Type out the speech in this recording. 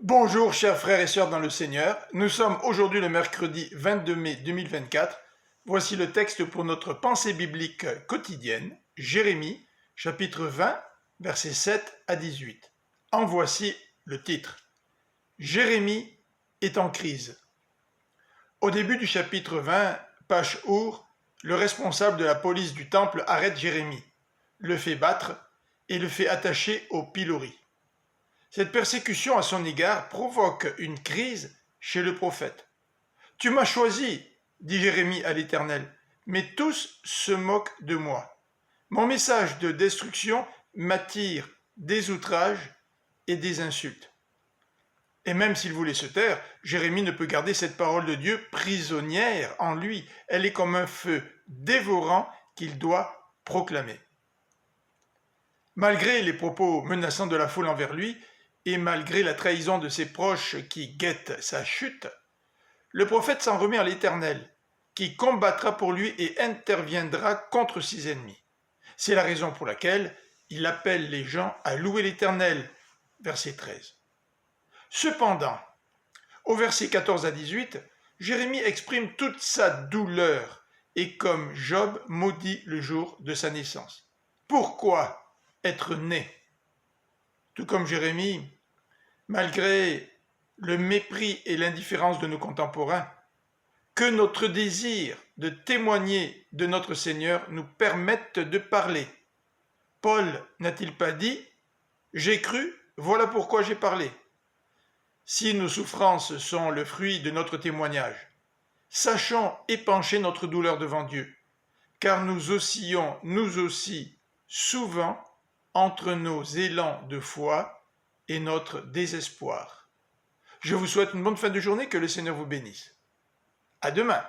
Bonjour chers frères et sœurs dans le Seigneur, nous sommes aujourd'hui le mercredi 22 mai 2024. Voici le texte pour notre pensée biblique quotidienne, Jérémie, chapitre 20, versets 7 à 18. En voici le titre. Jérémie est en crise. Au début du chapitre 20, Pashhour, le responsable de la police du temple, arrête Jérémie, le fait battre et le fait attacher au pilori. Cette persécution à son égard provoque une crise chez le prophète. « Tu m'as choisi, dit Jérémie à l'Éternel, mais tous se moquent de moi. Mon message de destruction m'attire des outrages et des insultes. » Et même s'il voulait se taire, Jérémie ne peut garder cette parole de Dieu prisonnière en lui. Elle est comme un feu dévorant qu'il doit proclamer. Malgré les propos menaçants de la foule envers lui, et malgré la trahison de ses proches qui guettent sa chute, le prophète s'en remet à l'Éternel, qui combattra pour lui et interviendra contre ses ennemis. C'est la raison pour laquelle il appelle les gens à louer l'Éternel, verset 13. Cependant, au verset 14 à 18, Jérémie exprime toute sa douleur et comme Job maudit le jour de sa naissance. Pourquoi être né? Tout comme Jérémie, malgré le mépris et l'indifférence de nos contemporains, que notre désir de témoigner de notre Seigneur nous permette de parler. Paul n'a-t-il pas dit « J'ai cru, voilà pourquoi j'ai parlé ». Si nos souffrances sont le fruit de notre témoignage, sachons épancher notre douleur devant Dieu, car nous oscillons, nous aussi, souvent, entre nos élans de foi et notre désespoir. Je vous souhaite une bonne fin de journée, que le Seigneur vous bénisse. À demain.